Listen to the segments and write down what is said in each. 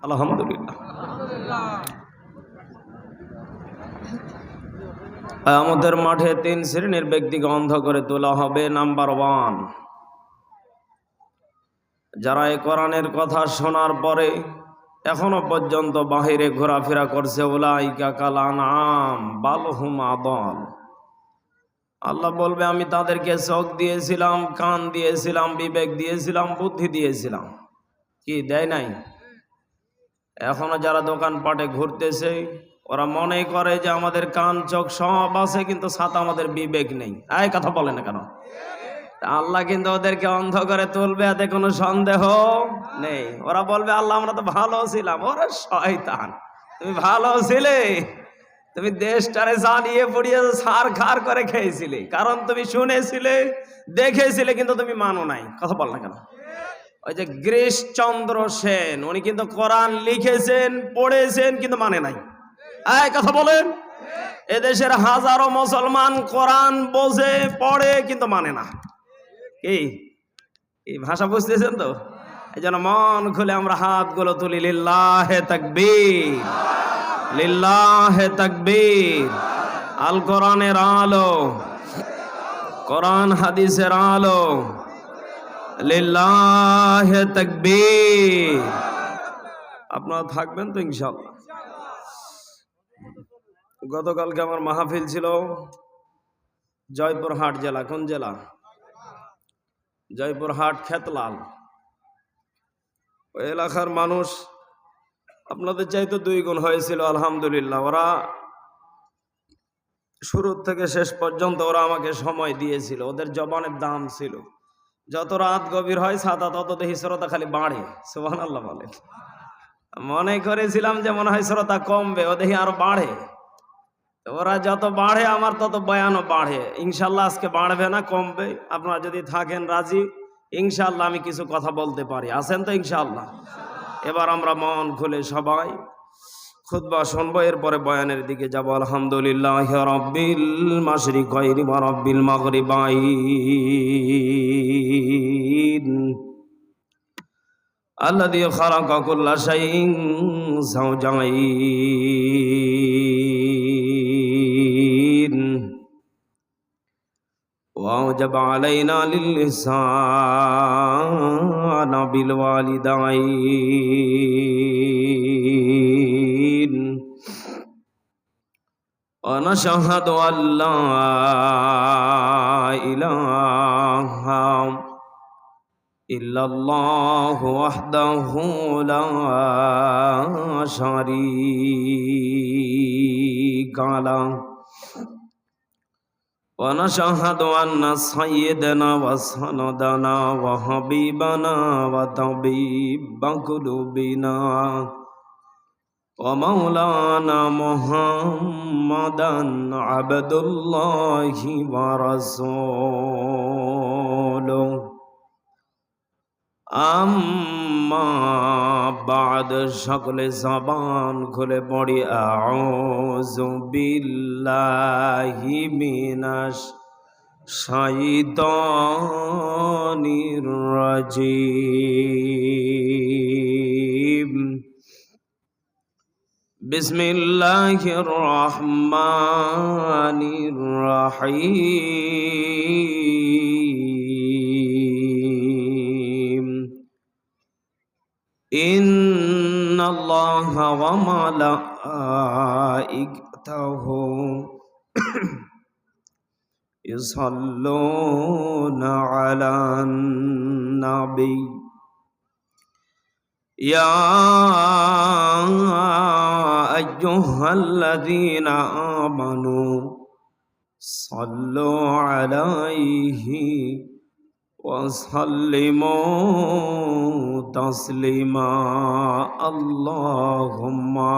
আলহামদুলিল্লাহ। আমাদের মাঠে 3 শ্রেণীর ব্যক্তিকে অন্ধ করে তোলা হবে। নাম্বার 1, যারা এই কোরআনের কথা শোনার পরে এখনো পর্যন্ত বাহিরে ঘোরাফেরা করছে, উলাইকা কাল আনআম বাল হুম আদাল। আল্লাহ বলবে, আমি তাদেরকে চোখ দিয়েছিলাম, কান দিয়েছিলাম, বিবেক দিয়েছিলাম, বুদ্ধি দিয়েছিলাম, কি দেয় নাই? এখনো যারা দোকানপাটে ঘুরতেছে, ওরা মনে করে যে আমাদের কান চোখ সব আছে, কিন্তু সাথে আমাদের বিবেক নেই। এই কথা বলে না কেন? আল্লাহ কিন্তু ওদেরকে অন্ধ করে তুলবে, এতে কোনো সন্দেহ নেই। ওরা বলবে, আল্লাহ আমরা তো ভালো ছিলাম। ওরা শয়তান, তুমি ভালো ছিলে? তুমি দেশটারে জ্বালিয়ে পুড়িয়ে সার খার করে খেয়েছিলে, কারণ তুমি শুনেছিলে, দেখেছিলে, কিন্তু তুমি মানো নাই। কথা বল না কেন? ওই যে গিরিশচন্দ্র সেন, উনি কিন্তু কোরআন লিখেছেন, পড়েছেন, কিন্তু মানে নাই। এই কথা বলেন। এদেশের হাজারো মুসলমান কোরআন বোঝে, পড়ে, কিন্তু মানে না। কি এই ভাষা বুঝতেছেন তো? এই জন্য মন খুলে আমরা হাতগুলো তুলি, লিল্লাহে তাকবীর, লিল্লাহে তাকবীর। আল কোরআনের আলো, কোরআন হাদিসের আলো, লিল্লাহে তাকবীর। আপনারা থাকবেন তো ইনশাআল্লাহ? গতকালকে আমার মাহফিল ছিল জয়পুরহাট জেলা। কোন জেলা? জয়পুরহাট, খেতলাল। ওই এলাকার মানুষ আপনাদের চাইতে 2 গুণ হয়েছিল, আলহামদুলিল্লাহ। ওরা শুরু থেকে শেষ পর্যন্ত ওরা আমাকে সময় দিয়েছিল। ওদের জবানের দাম ছিল। যত রাত গভীর হয় সাদা, তত দেখি শ্রোতা খালি বাড়ে। সুবহানাল্লাহ বলে। মনে করেছিলাম যে মনে হয় শ্রোতা কমবে, ও দেখি আরো বাড়ে। ওরা যত বাড়ে আমার তত বয়ানও বাড়ে। ইনশাল্লাহ আজকে বাড়বে না, কমবে। আপনারা যদি থাকেন রাজি, ইনশাল্লাহ আমি কিছু কথা বলতে পারি। আছেন তো ইনশাল্লাহ? এবার আমরা মন খুলে সবাই খুতবা শুনবো, এরপরে বয়ানের দিকে যাব। আলহামদুলিল্লাহ রাব্বিল মাশরিকাইনি ওয়া রাব্বিল মাগরিবাইন আল্লাযী খালাকা কুল্লা শাইইন যাওজাইন ওয়া আওজাবা আলাইনা লিল ইহসান বিল ওয়ালিদাইন ওয়া নাশহাদু আল্লা ইলাহা ইল্লাল্লাহু ওয়াহদাহু লা শারীকা লাহু ওয়া নাশহাদু আন্না সাইয়্যিদানা ওয়া সানাদানা ওয়া হাবিবানা ওয়া তাবিবা কুলুবিনা ওয়া মাওলানা মুহাম্মাদান আবদুল্লাহি ওয়া রাসূলুহু। আম্মা বা'দ, সকলে জবান খুলে পড়ি আউযু বিল্লাহি মিনাশ শাইতানির রাজীম। বিসমিল্লাহির রহমানির রহিম। ইন্নাল্লাহা ওয়া মালাইকাতাহু ইউসাল্লুনা আলান নাবী ইয়া আইয়ুহাল্লাযীনা আমানু সাল্লু আলাইহি ওয়া সাল্লিমু তাসলিমা। আল্লাহুম্মা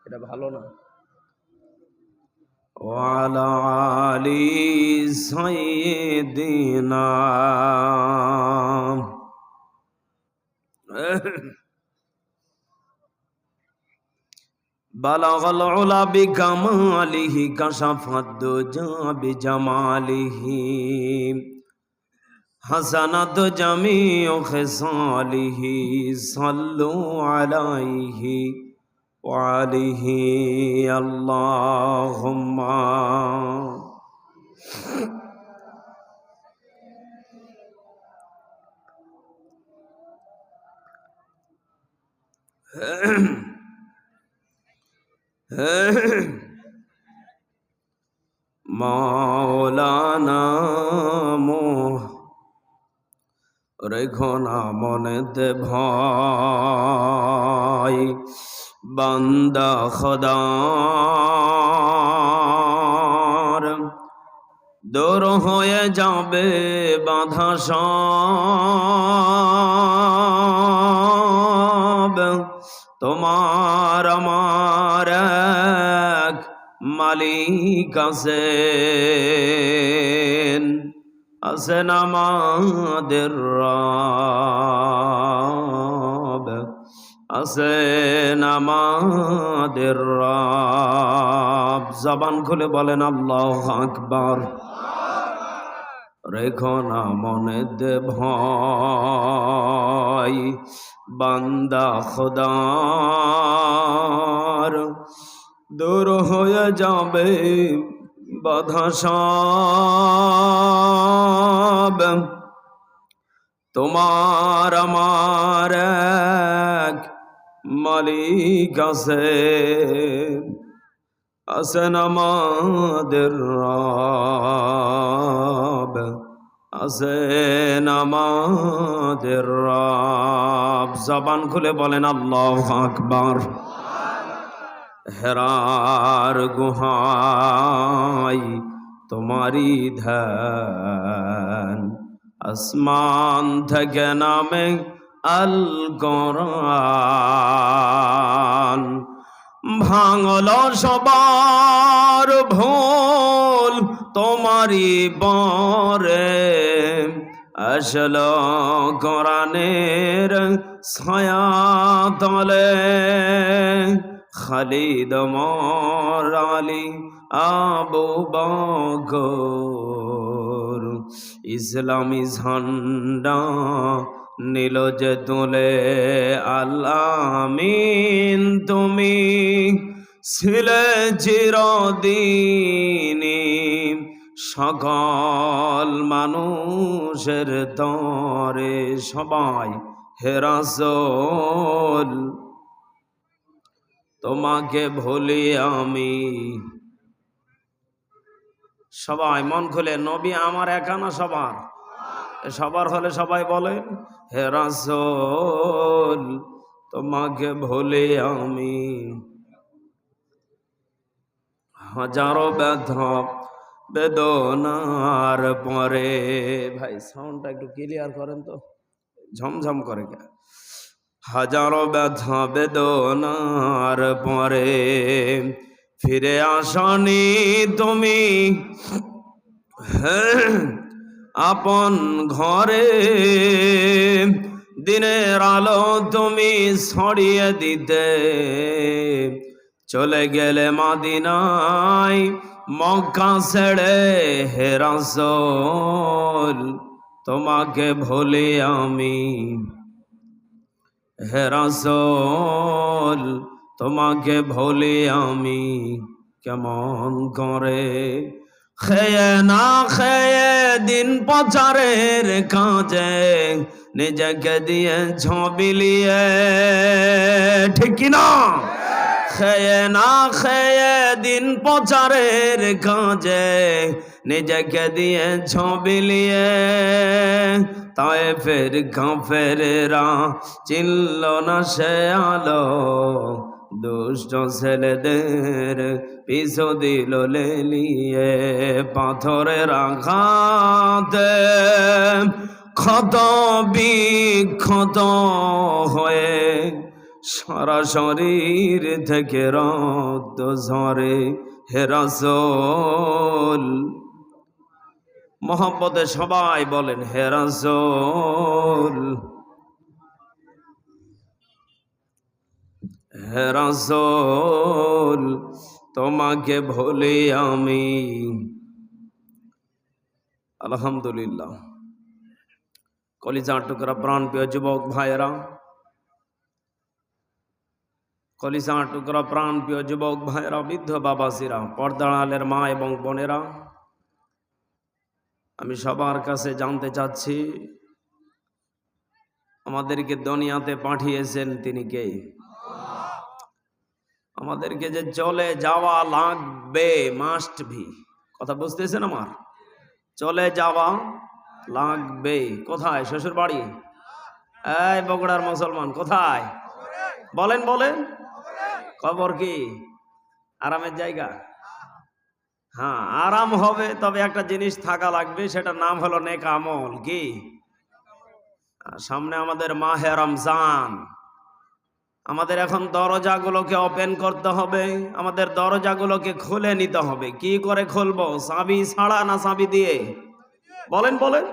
এটা ভালো না। ওয়া আলা আলি সাইয়্যিদিনা বালাগাল উলা বিকামালিহি কাশাফাদ দুজা বিজামালিহি حسنت جميع خصاله صلوا عليه وعليه اللهم মাওলানা মোহ রেখো না মনেতে ভয়, বান্দা খোদার দূর হয়ে যাবে বাধা সব। তোমার আমার এক মালিক আছেন, আছেন আমাদের রব, আছেন আমাদের রব। জবান খুলে বলেন আল্লাহু আকবার। রেখো না মনেতে ভয়, বান্দা খোদার দূর হয়ে যাবে বাধা সব। তোমার আমার এক মালিক আছেন, আছেন আমাদের রব, আছেন আমাদের রব। জবান খুলে বলেন আল্লাহু আকবার। হেরার গুহায় তোমারি ধ্যান, আসমান থেকে নামে আল কোরআন। ভাঙল সবার ভুল তোমারি বরে, আসলো কোরআনের ছায়া তলে। খালিদ ওমর আলী আবু বকর ইসলামী ঝান্ডা নীল যে তুলে। আল-আমিন তুমি ছিলে চিরদিনী, সকল মানুষের তরে। সবাই হে রাসূল তোমাকে ভুলি আমি। সবাই মন খুলে, নবী আমার একা না সবার? সবার হলে সবাই বলেন হে রাসূল তোমাকে ভুলি আমি। হাজারো ব্যথা বেদনার পরে, ভাই সাউন্ডটা একটু ক্লিয়ার করেন তো, ঝমঝম করে কে। হাজারো ব্যথা বেদনার পরে ফিরে আসনি তুমি আপন ঘরে। দিনের আলো তুমি ছড়িয়ে দিতে চলে গেলে মদিনায় মক্কা ছেড়ে। হে রাসূল তোমাকে ভুলি আমি। হে রাসূল তোমাকে ভুলি আমি কেমন করে। খেয়ে না খেয়ে দিন প্রচারের কাজে নিজেকে দিয়ে ঝবিলিয়ে, ঠিক কিনা? খেয়ে না খেয়ে দিন প্রচারের কাজে নিজেকে দিয়ে ঝবিলিয়ে। তায়েফের কাফেরেরা চিনল না সে আলো, দুষ্ট ছেলেদের পিছু দিল লেলিয়ে। পাথরের আঘাতে ক্ষত বিক্ষত হয়ে সারা শরীর থেকে রক্ত ঝরে। হে রাসূল মোহাম্মদে সবাই বলেন হে রাসূল, হে রাসূল তোমাকে ভুলি আমি। আলহামদুলিল্লাহ। কলিজার টুকরা প্রাণ প্রিয় যুবক ভাইয়েরা, কলিজার টুকরা প্রাণ প্রিয় যুবক ভাইয়েরা, বৃদ্ধ বাবাজিরা, পর্দার আলের মা এবং বোনেরা, আমি সবার কাছে জানতে চাচ্ছি, আমাদেরকে দুনিয়াতে পাঠিয়েছেন তিনি কে? আমাদেরকে যে চলে যাওয়া লাগবে, মাস্ট ভি। কথা বুঝতেছেন আমার? চলে যাওয়া লাগবে। কোথায়? শ্বশুর বাড়ি? এই বগুড়ার মুসলমান কোথায়? বলেন বলেন। খবর কি? আরামের জায়গা? হ্যাঁ, আরাম হবে, তবে একটা জিনিস থাকা লাগবে, সেটার নাম হলো নেক আমল। কি? সামনে আমাদের মাহে রমজান। আমাদের এখন দরজাগুলোকে ওপেন করতে হবে, আমাদের দরজাগুলোকে খুলে নিতে হবে। কি করে খুলবো? চাবি ছাড়া না চাবি দিয়ে? বলেন বলেন।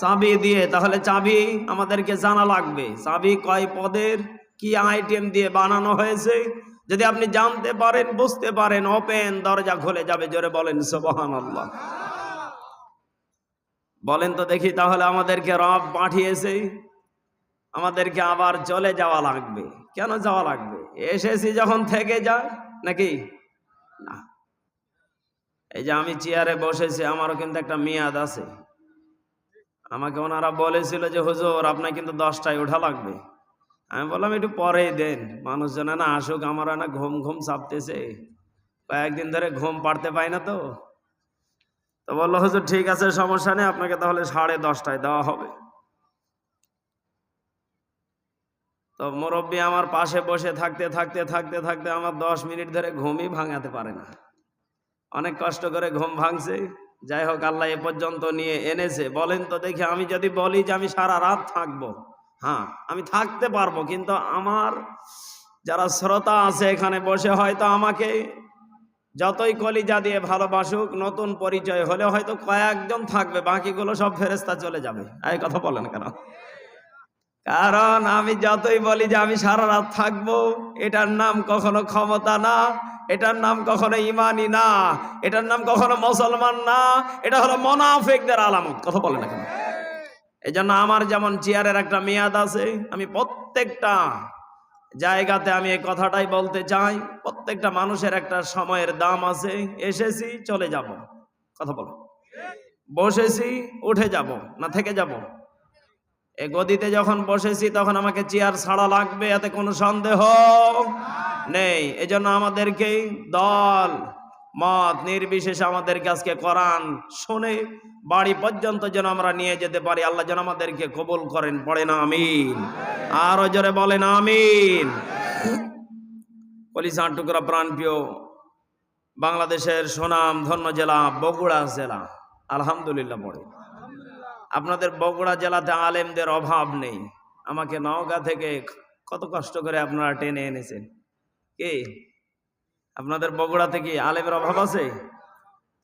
চাবি দিয়ে। তাহলে চাবি আমাদেরকে জানা লাগবে, চাবি কয় পদের, কি আইটেম দিয়ে বানানো হয়েছে। যদি আপনি জানতে পারেন, বুঝতে পারেন, ওপেন, দরজা খুলে যাবে। জোরে বলেন সুবহানাল্লাহ। বলেন তো দেখি, তাহলে আমাদেরকে রব পাঠিয়েছে, আমাদেরকে আবার চলে যাওয়া লাগবে। কেন যাওয়া লাগবে? এসেছি যখন থেকে যায় নাকি? না। এই যে আমি চেয়ারে বসেছি, আমারও কিন্তু একটা মেয়াদ আছে। আমাকে ওনারা বলেছিল যে হুজুর আপনার কিন্তু 10টায় ওঠা লাগবে। আমি বললাম একটু পরেই দেন, মানুষজন না আসুক, আমার না ঘুম ঘুম চাপতেছে, কয়েকদিন ধরে ঘুম পাড়তে পাই না। তো বললো হুজুর ঠিক আছে, সমস্যা নেই, আপনাকে তাহলে 10:30টায় দেওয়া হবে। তো মুরব্বী আমার পাশে বসে থাকতে থাকতে থাকতে থাকতে আমার 10 মিনিট ধরে ঘুমই ভাঙাতে পারে না। অনেক কষ্ট করে ঘুম ভাঙছে। যাই হোক, আল্লাহ এ পর্যন্ত নিয়ে এনেছে। বলেন তো দেখি, আমি যদি বলি যে আমি সারা রাত থাকবো, হ্যাঁ আমি থাকতে পারবো, কিন্তু আমার যারা শ্রোতা আছে এখানে বসে, হয়তো আমাকে যতই কলিজা দিয়ে ভালোবাসুক, নতুন পরিচয় হলে হয়তো কয়েকজন থাকবে, বাকিগুলো সব ফেরেশতা চলে যাবে। এই কথা বলেন কেন? কারণ আমি যতই বলি যে আমি সারা রাত থাকবো, এটার নাম কখনো ক্ষমতা না, এটার নাম কখনো ইমানি না, এটার নাম কখনো মুসলমান না, এটা হলো মুনাফিকদের আলামত। কথা বলেন না কেন? এই জন্য আমার যেমন চেয়ারের একটা মেয়াদ আছে, আমি প্রত্যেকটা জায়গাতে আমি এই কথাটাই বলতে চাই, প্রত্যেকটা মানুষের একটা সময়ের দাম আছে। এসেছি, চলে যাব। কথা বলো। বসেছি, উঠে যাব না থেকে যাব। এই গদিতে যখন বসেছি তখন আমাকে চেয়ার ছাড়া লাগবে, এতে কোনো সন্দেহ নেই। এজন্য আমাদেরকে দল মত নির্বিশেষে আমাদেরকে আজকে কোরআন শুনে বাড়ি পর্যন্ত যেন আমরা নিয়ে যেতে পারি। আল্লাহ যেন আমাদেরকে কবুল করেন। পড়েন আমিন। আরো জোরে বলেন আমিন। কলিজার টুকরা প্রাণ প্রিয় বাংলাদেশের সুনাম ধন্য জেলা বগুড়া জেলা, আলহামদুলিল্লাহ পড়ে। আপনাদের বগুড়া জেলাতে আলেমদের অভাব নেই। আমাকে নওগাঁ থেকে কত কষ্ট করে আপনারা টেনে এনেছেন। কি আপনাদের বগুড়াতে কি আলেমের অভাব আছে?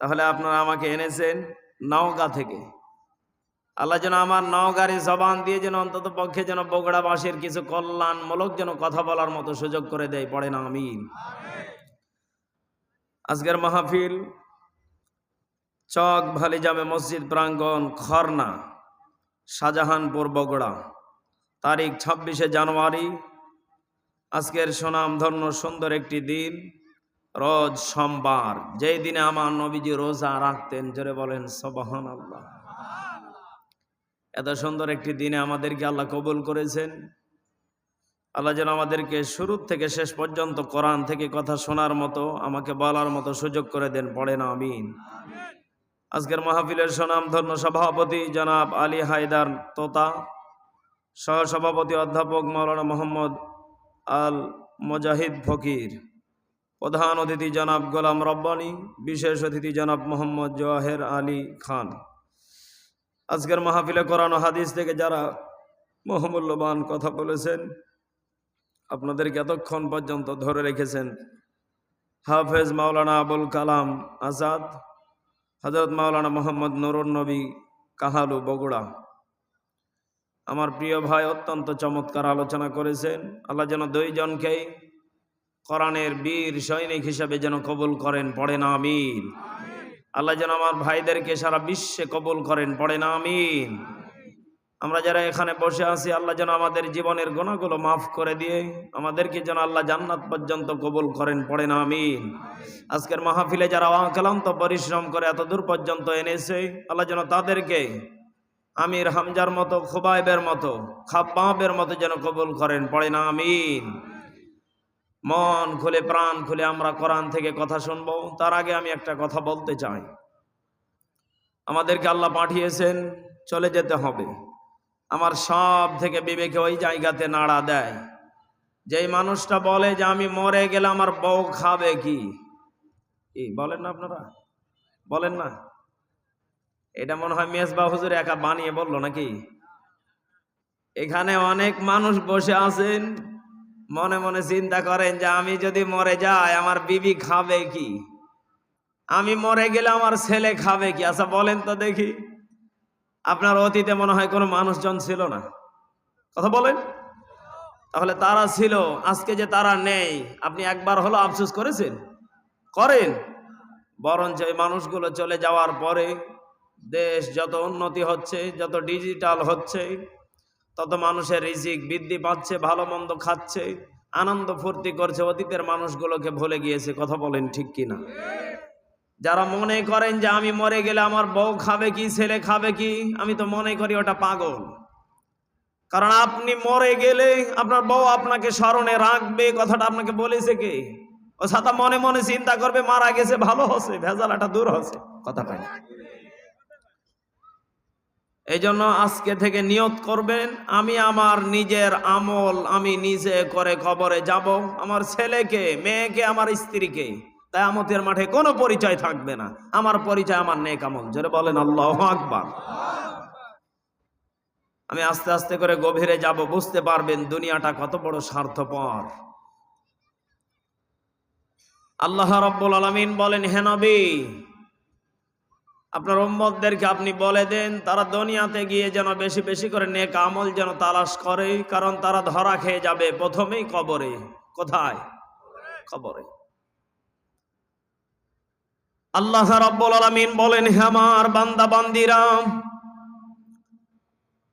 তাহলে আপনারা আমাকে এনেছেন নওগাঁ থেকে। আল্লাহ যেন আমার নওগাঁর জবান দিয়ে যেন অন্তত পক্ষে যেন বগুড়াবাসীর কিছু কল্যাণমূলক যেন কথা বলার মতো সুযোগ করে দেয়। পড়েন আমিন। আজকের মাহফিল চক ভালি জামে মসজিদ প্রাঙ্গণ, খরনা, শাহজাহানপুর, বগুড়া। তারিখ 26শে জানুয়ারি। আজকের সুনামধন্য সুন্দর একটি দিন, রোজ সোমবার, যেই দিনে আমার নবীজি রোজা রাখতেন। জোরে বলেন সুবহানাল্লাহ। এত সুন্দর একটি দিনে আমাদেরকে আল্লাহ কবুল করেছেন। আল্লাহ যেন আমাদেরকে শুরু থেকে শেষ পর্যন্ত কোরআন থেকে কথা শোনার মতো, আমাকে বলার মতো সুযোগ করে দেন। পড়েন আমিন। আজকের মাহফিলের সুনামধন্য সভাপতি জনাব আলী হায়দার তোতা, সহসভাপতি অধ্যাপক মাওলানা মোহাম্মদ আল মুজাহিদ ফকির, প্রধান অতিথি জনাব গোলাম রব্বানী, বিশেষ অতিথি জনাব মোহাম্মদ জওয়াহের আলী খান। আজকের মাহফিলে কোরআন ও হাদিস থেকে যারা মহামূল্যবান কথা বলেছেন, আপনাদেরকে এতক্ষণ পর্যন্ত ধরে রেখেছেন হাফেজ মাওলানা আবুল কালাম আজাদ, হযরত মাওলানা মোহাম্মদ নুরুন নবী কাহালু, বগুড়া। আমার প্রিয় ভাই অত্যন্ত চমৎকার আলোচনা করেছেন। আল্লাহ যেন দুইজনকেই কোরআনের বীর সৈনিক হিসেবে যেন কবুল করেন। পড়েন আমিন। আল্লাহ যেন আমার ভাইদেরকে সারা বিশ্বে কবুল করেন, পড়ে না আমিন। আমরা যারা এখানে বসে আছি, আল্লাহ যেন আমাদের জীবনের গুনাহগুলো মাফ করে দিয়ে আমাদেরকে যেন আল্লাহ জান্নাত পর্যন্ত কবুল করেন, পড়ে না আমিন। আজকের মাহফিলে যারা অক্লান্ত পরিশ্রম করে এত দূর পর্যন্ত এনেছে, আল্লাহ যেন তাদেরকে আমির হামজার মতো, খুবাইবের মতো, খাব্বাবের মতো যেন কবুল করেন, পড়ে না আমিন। মন খুলে প্রাণ খুলে আমরা কোরআন থেকে কথা শুনবো। তার আগে আমি একটা কথা বলতে চাই। আমাদেরকে আল্লাহ পাঠিয়েছেন, চলে যেতে হবে। আমার সব থেকে বিবেকে ওই জায়গাতে নাড়া দেয় যেই মানুষটা বলে যে আমি মরে গেলে আমার বউ খাবে কি। বলেন না আপনারা? বলেন না? এটা মনে হয় মেজবা হুজুর একা বানিয়ে বললো নাকি? এখানে অনেক মানুষ বসে আছেন, মনে মনে চিন্তা করেন যে আমি যদি মরে যাই আমার বিবি খাবে কি, আমি মরে গেলে আমার ছেলে খাবে কি। আচ্ছা বলেন তো দেখি, আপনার অতীতে মনে হয় কোনো মানুষজন ছিল না? কথা বলেন। তাহলে তারা ছিল, আজকে যে তারা নেই, আপনি একবার হলো আফসোস করেছেন? করেন? বরঞ্চ এই মানুষগুলো চলে যাওয়ার পরে দেশ যত উন্নতি হচ্ছে, যত ডিজিটাল হচ্ছে, তত মানুষের রিজিক বৃদ্ধি পাচ্ছে, ভালো মন্দ খাচ্ছে, আনন্দ ফুর্তি করছে, অতীতের মানুষগুলোকে ভুলে গিয়েছে। কথা বলেন ঠিক কিনা? যারা মনে করেন যে আমি মরে গেলে আমার বউ খাবে কি, ছেলে খাবে কি, আমি তো মনে করি ওটা পাগল। কারণ আপনি মরে গেলে আপনার বউ আপনাকে স্মরণে রাখবে, কথাটা আপনাকে বলেছে কে? ও সাথে মনে মনে চিন্তা করবে মারা গেছে, ভালো হচ্ছে, ভেজালাটা দূর হচ্ছে। কথা পাই। এই জন্য আজকে থেকে নিয়ত করবেন, আমি আমার নিজের আমল আমি নিজে করে কবরে যাব। আমার ছেলেকে, মেয়েকে, আমার স্ত্রীকে কিয়ামতের মাঠে কোনো পরিচয় থাকবে না। আমার পরিচয় আমার নেক আমল। জোরে বলেন আল্লাহু আকবার। আমি আস্তে আস্তে করে গভীরে যাব, বুঝতে পারবেন দুনিয়াটা কত বড় স্বার্থপর। আল্লাহ রাব্বুল আলামিন বলেন, হে নবী, আপনার উম্মতদেরকে আপনি বলে দেন তারা দুনিয়াতে গিয়ে যেন বেশি বেশি করে নেক আমল যেন তালাশ করে, কারণ তারা ধরা খেয়ে যাবে প্রথমেই কবরে। কোথায়? কবরে। আল্লাহ রাব্বুল আলামিন বলেন, হে আমার বান্দা বান্দিরা,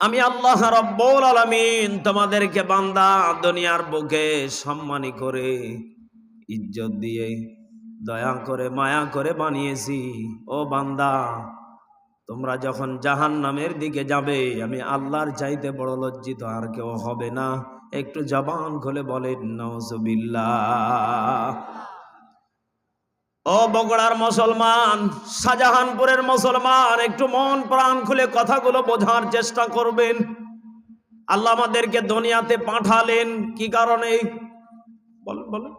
আমি আল্লাহ রাব্বুল আলামিন তোমাদেরকে বান্দা দুনিয়ার বুকে সম্মানী করে, ইজ্জত দিয়ে, দয়া করে, মায়া করে বানিয়েছি। ও বান্দা, তোমরা যখন জাহান্নামের দিকে যাবে, আমি আল্লাহর চাইতে বড় লজ্জিত আর কেউ হবে না। একটু জবান খুলে বলেন নাউজুবিল্লাহ। ও বগুড়ার মুসলমান, শাহজাহানপুরের মুসলমান, একটু মন প্রাণ খুলে কথাগুলো বোঝার চেষ্টা করবেন। আল্লাহ আমাদেরকে দুনিয়াতে পাঠালেন কি কারণে? বলেন বলেন।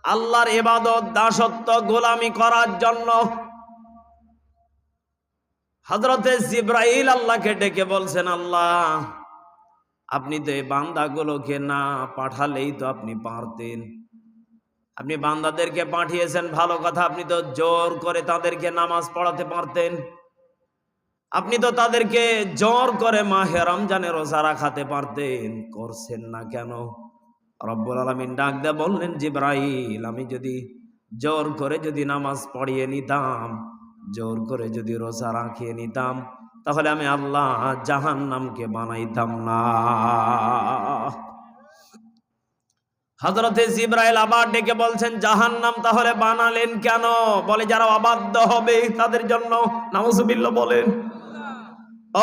আল্লাহর ইবাদত, দাসত্ব, গোলামি করার জন্য। হযরতে জিবরাইল আল্লাহকে ডেকে বলছেন, আল্লাহ আপনি তো এই বান্দাগুলোকে না পাঠালেই তো আপনি পারতেন। আপনি বান্দাদেরকে পাঠিয়েছেন ভালো কথা, আপনি তো জোর করে তাদেরকে নামাজ পড়াতে পারতেন। আপনি তো তাদেরকে জোর করে মাহে রমজানের রোজা রাখাতে পারতেন। করছেন না কেন? রব্বুল আলামিন ডাক দিয়ে বললেন, জিবরাইল, আমি যদি জোর করে যদি নামাজ পড়িয়ে নিতাম, জোর করে যদি রোজা রাখিয়ে নিতাম, তাহলে আমি আল্লাহ জাহান্নামকে বানাইতাম না। হযরতে জিবরাইল আবার ডেকে বলছেন, জাহান্নাম তাহলে বানালেন কেন? বলে যারা অবাধ্য হবে তাদের জন্য। নাউজুবিল্লাহ বলেন।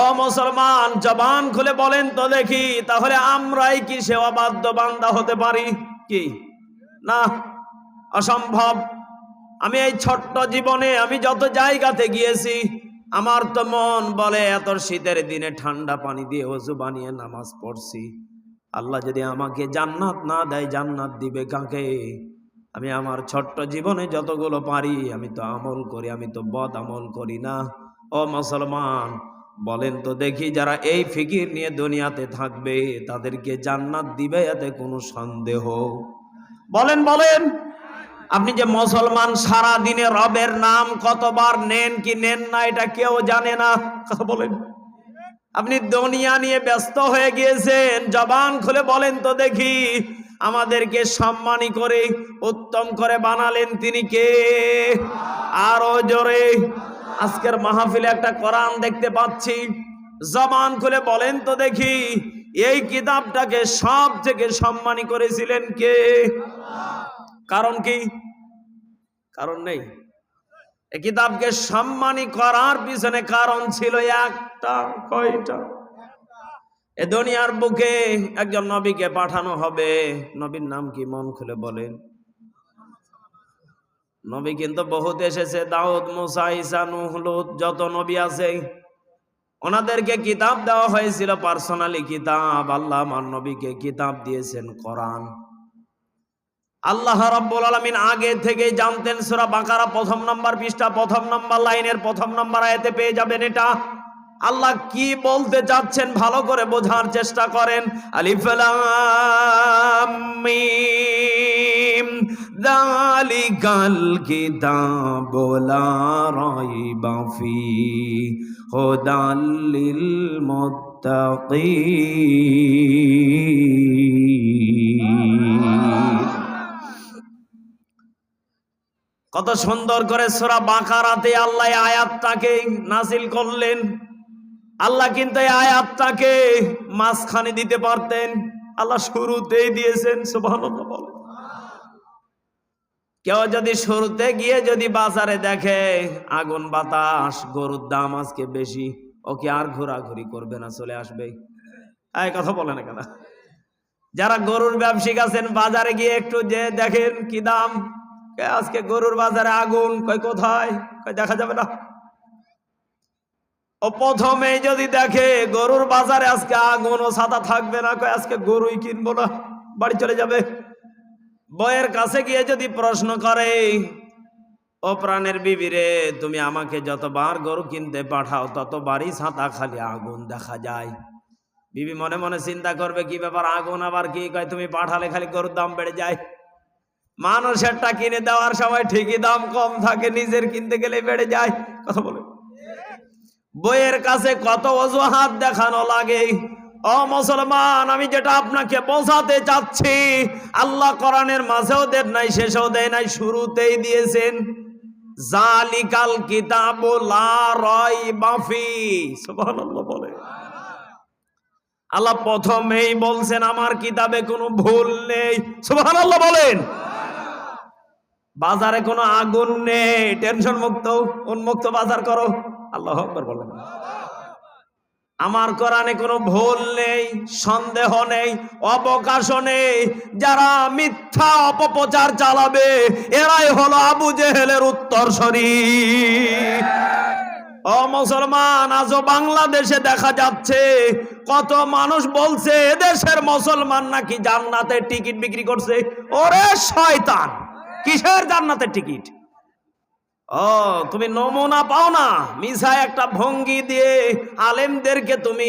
ও মুসলমান, জবান খুলে বলেন তো দেখি, তাহলে আমরাই কি সে অবাধ্য বান্দা হতে পারি কি? না, অসম্ভব। আমি এই ছোট্ট জীবনে আমি যত জায়গাতে গিয়েছি, আমার তো মন বলে এত শীতের দিনে ঠান্ডা পানি দিয়ে ওযু বানিয়ে নামাজ পড়ছি। আল্লাহ যদি আমাকে জান্নাত না দেয়, জান্নাত দিবে কাকে? আমি আমার ছোট্ট জীবনে যতগুলো পারি আমি তো আমল করি, আমি তো বদ আমল করি না। ও মুসলমান, বলেন তো দেখি, যারা এই ফিকির নিয়ে দুনিয়াতে থাকবে তাদেরকে জান্নাত দিবে এতে কোনো সন্দেহ? বলেন বলেন। আপনি যে মুসলমান, সারা দিনে রবের নাম কতবার নেন কি নেন না এটা কেউ জানে না। কথা বলেন। আপনি দুনিয়া নিয়ে ব্যস্ত হয়ে গিয়েছেন। জবান খুলে বলেন তো দেখি, আমাদেরকে সম্মানী করে উত্তম করে বানালেন তিনি কে? আরো জোরে। আজকের মাহফিলে একটা কোরআন দেখতে পাচ্ছি, জবান খুলে বলেন তো দেখি, এই কিতাবটাকে সব থেকে সম্মানী করেছিলেন কে? কারণ কি? কারণ নেই। এই কিতাবকে সম্মানী করার পিছনে কারণ ছিল একটা। কয়টা? এ দুনিয়ার বুকে একজন নবীকে পাঠানো হবে। নবীর নাম কি? মন খুলে বলেন। নবী কিন্তু বহুত এসেছে, দাউদ, মুসা, ঈসা, নূহ, লূত, যত নবী আছে ওনাদেরকে কিতাব দেওয়া হয়েছিল, পার্সোনালি কিতাব। আল্লাহ আমার নবীকে কিতাব দিয়েছেন কোরআন। আল্লাহ রাব্বুল আলামিন আগে থেকে জানতেন। সূরা বাকারা 1 নম্বর পৃষ্ঠা 1 নম্বর লাইনের 1 নম্বর আয়াতে পেয়ে যাবেন এটা। আল্লাহ কি বলতে চাচ্ছেন ভালো করে বোঝার চেষ্টা করেন। আলিফ লাম মিম যালিকাল কিতাবু লা রাইবা ফীহি হুদাল লিল মুত্তাকিন। কত সুন্দর করে সূরা বাকারাতে আল্লাহ আয়াতটাকে নাযিল করলেন। আল্লাহ কিন্তু এই আয়াতটাকে মাঝখানে দিতে পারতেন, আল্লাহ শুরুতেই দিয়েছেন। সুবহানাল্লাহ বলেন। কেউ যদি শুরুতে গিয়ে যদি বাজারে দেখে আগুন বাতাস, গরুর দাম আজকে বেশি, ও কি আর ঘোরাঘুরি করবে না? চলে আসবে? এই কথা বলে না কেন? যারা গরুর ব্যবসায়িক আছেন, বাজারে গিয়ে একটু যে দেখেন কি দাম, আজকে গরুর বাজারে আগুন, কই কোথায়? কই দেখা যাবে না। ও প্রথমে যদি দেখে গরুর বাজারে আজকে আগুন, ও ছাতা থাকবে না, কই আজকে গরুই কিনবো না, বাড়ি চলে যাবে। বইয়ের কাছে গিয়ে যদি প্রশ্ন করে, ও প্রাণের বিবি রে, তুমি আমাকে যতবার গরু কিনতে পাঠাও ততবারই ছাতা খালি আগুন দেখা যায়। বিবি মনে মনে চিন্তা করবে, কি ব্যাপার, আগুন আবার কি? কয় তুমি পাঠালে খালি গরুর দাম বেড়ে যায়। মানুষেরটা কিনে দেওয়ার সময় ঠিকই দাম কম থাকে, নিজের কিনতে গেলে বেড়ে যায়। কথা বলে। বইয়ের কাছে কত অজুহাত দেখানো লাগে। ও মুসলমান, আমি যেটা আপনাকে বোঝাতে চাচ্ছি, আল্লাহ কোরআনের মাঝেও দেন নাই, শেষেও দেয় নাই, শুরুতেই দিয়েছেন যালিকাল কিতাবু লা রাইবা ফীহি। সুবহানাল্লাহ বলে। আল্লাহ প্রথমেই বলছেন আমার কিতাবে কোনো ভুল নেই। সুবহানাল্লাহ বলেন। বাজারে কোনো আগুন নেই, টেনশন মুক্ত উন্মুক্ত বাজার করো। আল্লাহু আকবার বলেন। আমার কোরআনে কোনো ভুল নেই, সন্দেহ নেই, অবকাশও নেই। যারা মিথ্যা অপপ্রচার চালাবে এরাই হলো আবু জেহেলের উত্তরসূরি। ও মুসলমান, আজও বাংলাদেশে দেখা যাচ্ছে কত মানুষ বলছে এদেশের মুসলমান নাকি জান্নাতের টিকিট বিক্রি করছে। ওরে শয়তান, কিসের জান্নাতের টিকিট? ও তুমি নমুনা পাও না, মিছা একটা ভঙ্গি দিয়ে আলেমদেরকে তুমি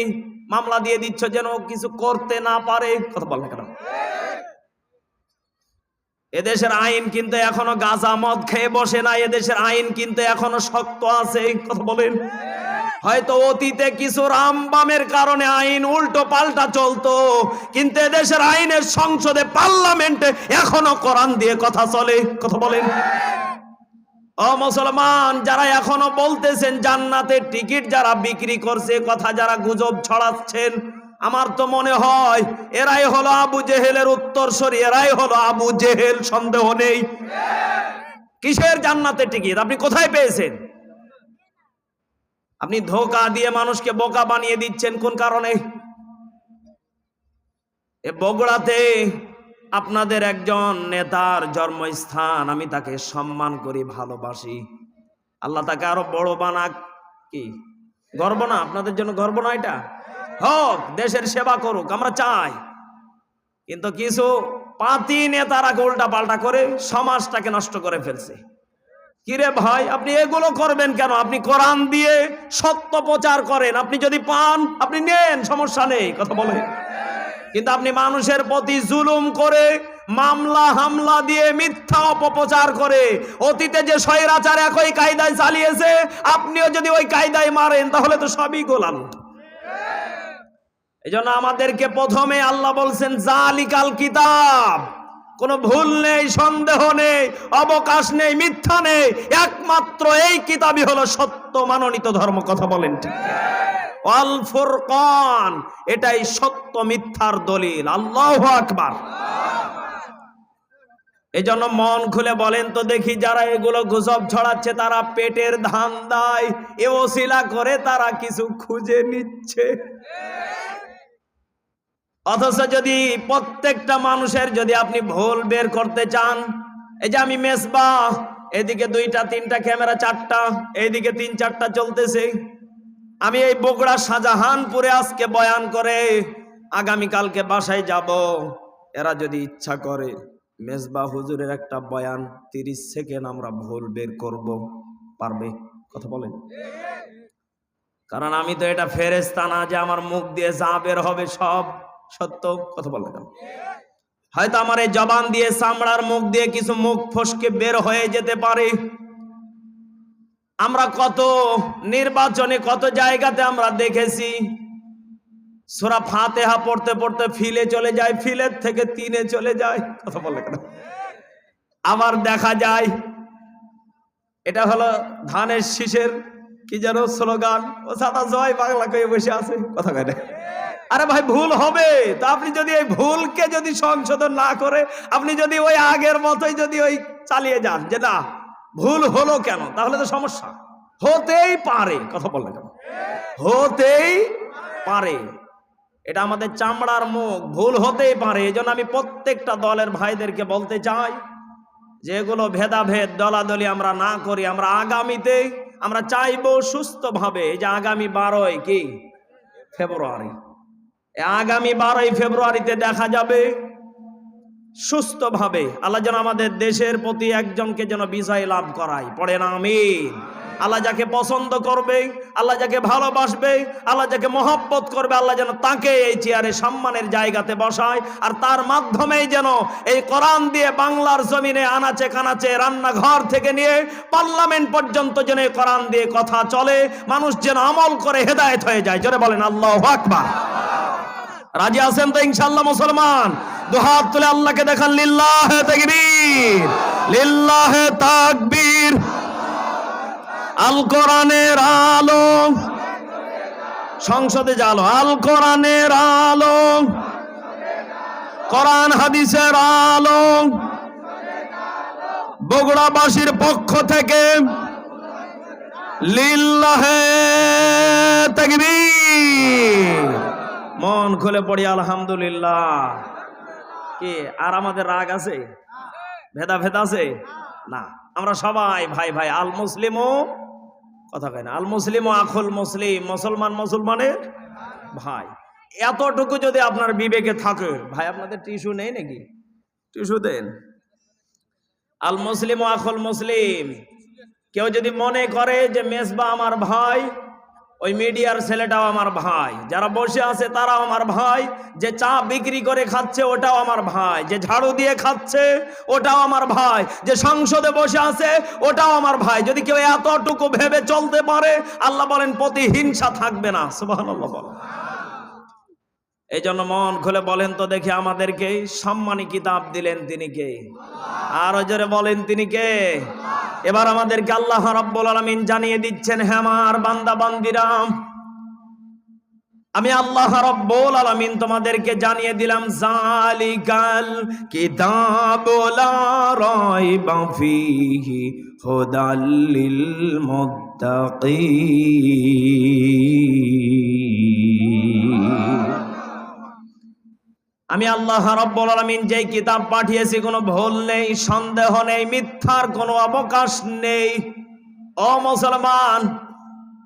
মামলা দিয়ে দিচ্ছ যেন কিছু করতে না পারে। কথা বল না কেন? এদেশের আইন কিন্তু এখনো গাঁজা মদ খেয়ে বসে না, এদেশের আইন কিন্তু এখনো শক্ত আছে। কথা বলেন। হয়তো অতীতে কিছু রামবামের কারণে আইন উল্টো পাল্টা চলতো, কিন্তু এদেশের আইনের সংসদে, পার্লামেন্টে এখনো কোরআন দিয়ে কথা চলে। কথা বলেন। ও মুসলমান, যারা এখনো বলতেছেন জান্নাতের টিকিট যারা বিক্রি করছে, কথা যারা গুজব ছড়াচ্ছেন, আমার তো মনে হয় এরাই হলো আবু জেহেলের উত্তরসূরি, এরাই হলো আবু জেহেল, সন্দেহ নেই। কিসের জান্নাতের টিকিট? আপনি কোথায় পেয়েছেন? আপনি ধোঁকা দিয়ে মানুষকে বোকা বানিয়ে দিচ্ছেন কোন কারণে? এ বগুড়াতে আপনাদের একজন নেতার জন্মস্থান, আমি তাকে সম্মান করি, ভালোবাসি। আল্লাহ তাকে আরো বড় বানাক। কি গর্ব না? আপনাদের জন্য গর্ব না? এটা হোক, দেশের সেবা করুক, আমরা চাই। কিন্তু কিছু পাতি নেতারা উল্টা পাল্টা করে সমাজটাকে নষ্ট করে ফেলছে। কিরে ভাই, আপনি এগুলো করবেন কেন? আপনি কোরআন দিয়ে সত্য প্রচার করেন, আপনি যদি পান আপনি নেন, সমস্যা নেই। কথা বলেন। কিন্তু আপনি মানুষের প্রতি জুলুম করে, মামলা হামলা দিয়ে, মিথ্যা অপপ্রচার করে, অতীতে যে স্বৈরাচার একই কায়দায় চালিয়েছে, আপনিও যদি ওই কায়দায় মারেন তাহলে তো সবই গোলাম। এই জন্য আমাদেরকে প্রথমে আল্লাহ বলছেন জালিকাল কিতাব, কোনো ভুল নেই, সন্দেহ নেই, অবকাশ নেই, মিথ্যা নেই, একমাত্র এই কিতাবই হলো সত্য মানোনীত ধর্ম। কথা বলেন ঠিক? আল ফুরকান, এটাই সত্য মিথ্যার দলিল। আল্লাহু আকবার। এই জন্য মন খুলে বলেন তো দেখি, যারা এগুলো গুজব ছড়াচ্ছে তারা পেটের ধান্দায় এ ওসিলা করে তারা কিছু খুঁজে নিচ্ছে। অথচ যদি প্রত্যেকটা মানুষের যদি আপনি ভুল বের করতে চান, এই যে আমি মেসবাহ, এদিকে 2টা 3টা ক্যামেরা, 4টা, এইদিকে 3-4টা চলতেছে, আমি এই বগুড়া শাহজাহানপুরে আজকে বয়ান করে আগামীকালকে বাসায় যাব, এরা যদি ইচ্ছা করে মেসবাহ হুজুরের একটা বয়ান 30 সেকেন্ড আমরা ভুল বের করব, পারবে? কথা বলেন। কারণ আমি তো এটা ফেরেশতা না যে আমার মুখ দিয়ে যা বের হবে সব সত্য। কথা বলেন কেন? হয়তো আমার এই জবান দিয়ে, চামড়ার মুখ দিয়ে কিছু মুখ ফসকে বের হয়ে যেতে পারে। আমরা কত নির্বাচনে কত জায়গাতে আমরা দেখেছি সূরা ফাতিহা পড়তে পড়তে ফিলে চলে যায়, ফিলের থেকে 3-এ চলে যায়। কথা বলে কেন? আবার দেখা যায় এটা হলো ধানের শীষের কি যেন স্লোগান, ও সাদা জয় বাংলা কয়ে বসে আছে। কথা কয় না? আরে ভাই, ভুল হবে তা আপনি যদি এই ভুলকে যদি সংশোধন না করে আপনি যদি ওই আগের মতোই যদি ওই চালিয়ে যান যে না ভুল হলো কেন, তাহলে তো সমস্যা হতেই পারে। কথা বললে কেন? হতেই পারে, এটা আমাদের চামড়ার মুখ, ভুল হতেই পারে। এই জন্য আমি প্রত্যেকটা দলের ভাইদেরকে বলতে চাই যে এগুলো ভেদাভেদ দলাদলি আমরা না করি। আমরা আগামীতে আমরা চাইবো সুস্থভাবে, এই যে আগামী 12ই কি ফেব্রুয়ারি, আগামী 12ই ফেব্রুয়ারিতে দেখা যাবে সুস্থভাবে আল্লাহ যেন আমাদের দেশের প্রতি একজনকে যেন বিজয় লাভ করায়। পড়েন আমিন। আল্লাহ যাকে পছন্দ করবে, আল্লাহ যাকে ভালোবাসবে, আল্লাহ যাকে মহব্বত করবে, আল্লাহ যেন তাকে এই চেয়ারে সম্মানের জায়গাতে বসায়। আর তার মাধ্যমেই যেন এই কোরআন দিয়ে বাংলার জমিনে আনাচে কানাচে, রান্নাঘর থেকে নিয়ে পার্লামেন্ট পর্যন্ত যেন এই কোরআন দিয়ে কথা চলে, মানুষ যেন আমল করে হেদায়েত হয়ে যায়। জোরে বলেন আল্লাহু আকবার। রাজি আছেন তো ইনশাআল্লাহ মুসলমান? দুহাত তুলে আল্লাহকে দেখান, লিল্লাহে তাকবীর, লিল্লাহে তাকবীর। আল কোরআনের আলো, সংসদে জালো, আল কোরআনের আলো, কোরআন হাদিসের আলো, বগুড়াবাসীর পক্ষ থেকে লিল্লাহে তাকবীর। মন খুলে পড়ি আলহামদুলিল্লাহ। কি আর আমাদের রাগ আছে, ভেদাভেদ আছে? না, আমরা সবাই ভাই ভাই। আল মুসলিমও, কথা কয় না, আল মুসলিম আখুল মুসলিম, মুসলমান মুসলমানের ভাই। এতটুকু যদি আপনার বিবেকে থাকে, ভাই আপনাদের টিস্যু নেই নাকি? টিস্যু দেন। আল মুসলিম আখুল মুসলিম। কেউ যদি মনে করে যে মেসবা আমার ভাই, ওই মিডিয়ার ছেলেটাও আমার ভাই, যারা বসে আছে তারাও আমার ভাই, যে চা বিক্রি করে খাচ্ছে ওটাও আমার ভাই, যে ঝাড়ু দিয়ে খাচ্ছে ওটাও আমার ভাই, যে সংসদে বসে আছে ওটাও আমার ভাই। যদি কেউ এতটুকু ভেবে চলতে পারে, আল্লাহ বলেন প্রতিহিংসা থাকবে না। সুবহানাল্লাহ বলেন। এই জন্য মন খুলে বলেন তো দেখি, আমাদেরকে সম্মানী কিতাব দিলেন তিনি কে? আরো জোরে বলেন তিনি কে? এবার আমাদেরকে আল্লাহ রাব্বুল আলামিন জানিয়ে দিচ্ছেন, হে আমার বান্দা বান্দিরা, আমি আল্লাহ রাব্বুল আলামিন তোমাদেরকে জানিয়ে দিলাম, জালিকাল কিতাবু লা রাইবা ফীহি হুদাল লিল মুত্তাকিন। আমি আল্লাহ রাব্বুল আলামিন যেই কিতাব পাঠিয়েছি কোনো ভুল নেই, সন্দেহ নেই, মিথ্যার কোনো অবকাশ নেই। ও মুসলমান,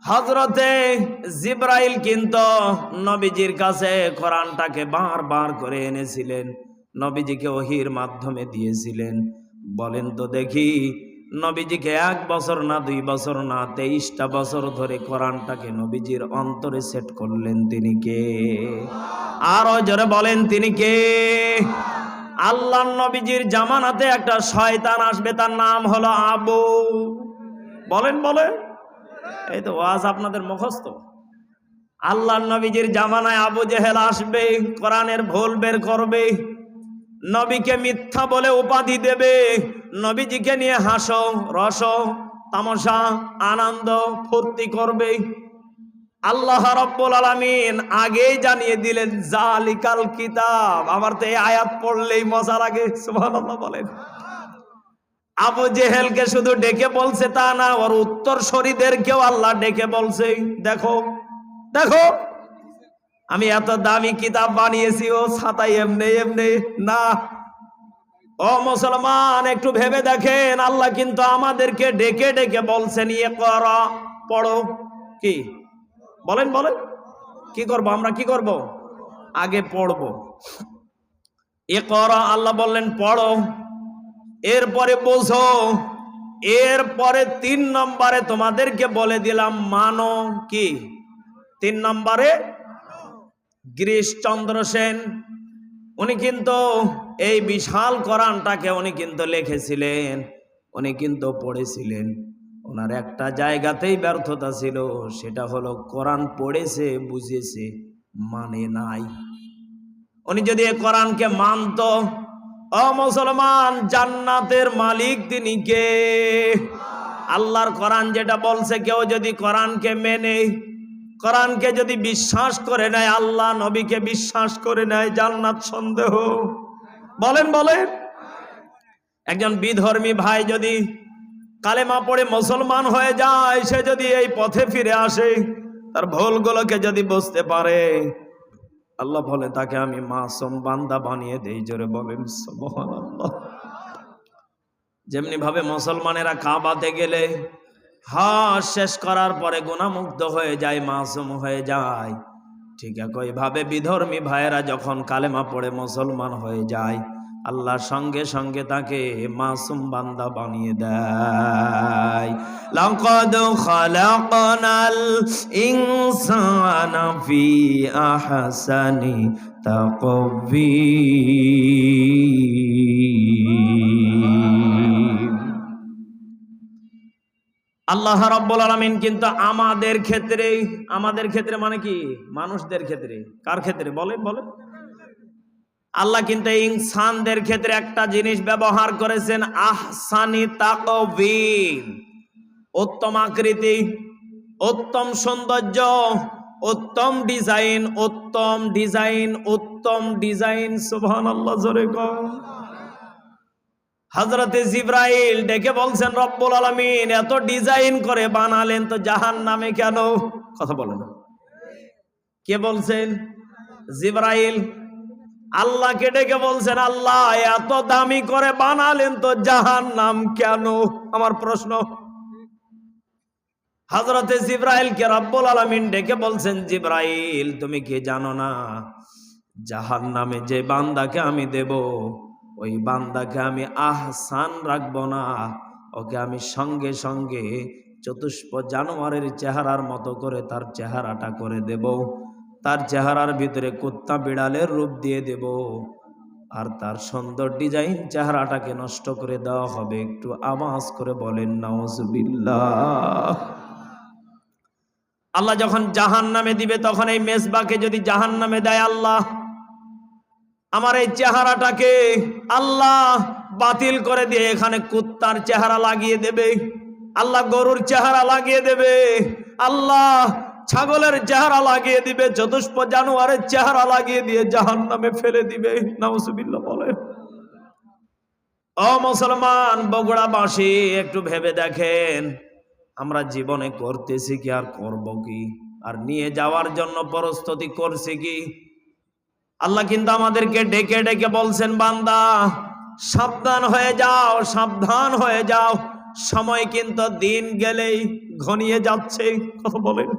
হযরতে জিবরাইল কিন্তু নবীজির কাছে কোরআনটাকে বারবার করে এনেছিলেন, নবীজিকে ওহীর মাধ্যমে দিয়েছিলেন। বলেন তো দেখি, নবীজিকে 1 বছর না 2 বছর না 23টা বছর ধরে কোরআনটাকে নবীজির অন্তরে সেট করলেন তিনি কে? আরো জোরে বলেন তিনি কে? আল্লাহর নবীজির জামানাতে একটা শয়তান আসবে, তার নাম হলো আবু। বলেন বলেন। এই তো ওয়াজ আপনাদের মুখস্থ। আল্লাহর নবীজির জামানায় আবু জেহেল আসবে, কোরআনের ভুল বের করবে, নবীকে মিথ্যা বলে উপাধি দেবে, নবীজিকে নিয়ে হাসো রসো তামাশা আনন্দ ফুর্তি করবে। আল্লাহ রাব্বুল আলামিন আগেই জানিয়ে দিলেন জালিকাল কিতাব। আমার তো এই আয়াত পড়লেই মজা লাগে, সুবহানাল্লাহ বলেন। আবু জেহেলকে শুধু ডেকে বলছে তা না, ওর উত্তরসূরিদেরকেও আল্লাহ ডেকে বলছে, দেখো দেখো আমি এত দামি কিতাব বানিয়েছি, ও ছাতাই এমনি এমনি না। ও মুসলমান, একটু ভেবে দেখেন, আল্লাহ কিন্তু আমাদেরকে ডেকে ডেকে বলছেন ইকরা, পড়ো। কি বলেন বলেন, কি করব আমরা, কি করব? আগে পড়বো। ইকরা, আল্লাহ বললেন পড়ো, এরপরে বোঝো, এরপরে 3 নম্বরে তোমাদেরকে বলে দিলাম মানো। কি 3 নম্বরে? গিরিশচন্দ্র সেন, উনি কিন্তু এই বিশাল কোরআনটাকে উনি কিন্তু লিখেছিলেন, উনি কিন্তু পড়েছিলেন। ওনার একটা জায়গাতেই ব্যর্থতা ছিল, সেটা হলো কোরআন পড়েছে বুঝেছে মানে নাই। উনি যদি এই কোরআনকে মানত, ও মুসলমান, জান্নাতের মালিক তিনি কে? আল্লাহর কোরআন যেটা বলছে, কেউ যদি কোরআনকে মেনে, কোরআনকে যদি বিশ্বাস করে নেয়, আল্লাহ নবীকে বিশ্বাস করে নেয়, জান্নাত সন্দেহ? বলেন বলেন। একজন বিধর্মী ভাই যদি কালেমা পড়ে মুসলমান হয়ে যায়, সে যদি এই পথে ফিরে আসে, তার ভুলগুলোকে যদি বুঝতে পারে, আল্লাহ বলে তাকে আমি মাসুম বান্দা বানিয়ে দেই। জোরে বলেন সুবহানাল্লাহ। যেমনি ভাবে মুসলমানেরা কাবাতে গেলে হজ শেষ করার পরে গুনাহমুক্ত হয়ে যায়, মাসুম হয়ে যায়, ঠিক একইভাবে বিধর্মী ভাইয়েরা যখন কালেমা পড়ে মুসলমান হয়ে যায়, আল্লাহ সঙ্গে সঙ্গে তাকে মাসুম বান্দা বানিয়ে দেয়। লাকাদ খালাকনাল ইনসানা ফি আহসানি তাকবীর। আল্লাহ রাব্বুল আলামিন কিন্তু আমাদের ক্ষেত্রে মানে কি? মানুষদের ক্ষেত্রে। কার ক্ষেত্রে? বলেন বলেন। আল্লাহ কিন্তু ইনসানদের ক্ষেত্রে একটা জিনিস ব্যবহার করেছেন, আহসানি তাকবীর, উত্তম আকৃতি, উত্তম সৌন্দর্য, উত্তম ডিজাইন, উত্তম ডিজাইন, উত্তম ডিজাইন। সুবহানাল্লাহ, জোরে কও। হযরতে জিবরাইল ডেকে বলছেন, রব্বুল আলামিন এত ডিজাইন করে বানালেন, তো জাহান্নামে কেন? কথা বলেন। কে বলছেন? জিবরাইল। আল্লাহকে ডেকে বলছেন, আল্লাহ এত দামি করে বানালেন, তো জাহান্নাম কেন? আমার প্রশ্ন। হযরতে জিবরাইলকে রব্বুল আলামিন ডেকে বলছেন, জিবরাইল তুমি কি জানো না, জাহান্নামে যে বান্দাকে আমি দেব, ওই বান্দাকে আমি আহসান রাখবো না, ওকে আমি সঙ্গে সঙ্গে চতুষ্প জানোয়ারের চেহারার মতো করে তার চেহারাটা করে দেব, তার চেহারার ভিতরে কুত্তা বিড়ালের রূপ দিয়ে দেব, আর তার সুন্দর ডিজাইন চেহারাটাকে নষ্ট করে দেওয়া হবে। একটু আওয়াজ করে বলেন নাউজুবিল্লাহ। আল্লাহ যখন জাহান্নামে দিবে, তখন এই মেজবাকে যদি জাহান্নামে দেয়, আল্লাহ আমার এই চেহারাটাকে আল্লাহ বাতিল করে দিয়ে এখানে কুত্তার চেহারা লাগিয়ে দেবে, আল্লাহ গরুর চেহারা লাগিয়ে দেবে, আল্লাহ ছাগলের চেহারা লাগিয়ে দিবে, চতুষ্প জানোয়ারের চেহারা লাগিয়ে দিয়ে জাহান্নামে ফেলে দিবে। নাউজুবিল্লাহ বলে। ও মুসলমান, বগুড়াবাসী, একটু ভেবে দেখেন, আমরা জীবনে করতেছি কি আর করব কি, আর নিয়ে যাওয়ার জন্য প্রস্তুতি করছি কি? আল্লাহ কিন্তু আমাদেরকে ডেকে ডেকে বলছেন, বান্দা সাবধান হয়ে যাও, সাবধান হয়ে যাও, সময় কিন্তু দিন গেলেই ঘনিয়ে যাচ্ছে। কথা বলেন।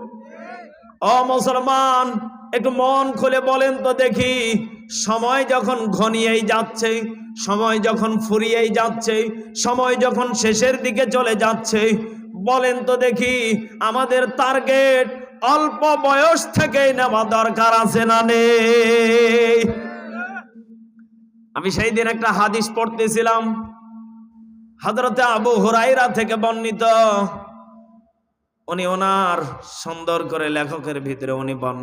ও মুসলমান, একটু মন খুলে বলেন তো দেখি, সময় যখন ঘনিয়েই যাচ্ছে, সময় যখন ফুরিয়েই যাচ্ছে, সময় যখন শেষের দিকে চলে যাচ্ছে, বলেন তো দেখি আমাদের টার্গেট অল্প বয়স থেকেই নেওয়া দরকার আছে না নেই? আমি সেই দিন একটা হাদিস পড়তেছিলাম, হযরতে আবু হুরায়রা থেকে বর্ণিত। উনি ওনার সুন্দর করে লেখকের ভিতরে উনি বর্ণনা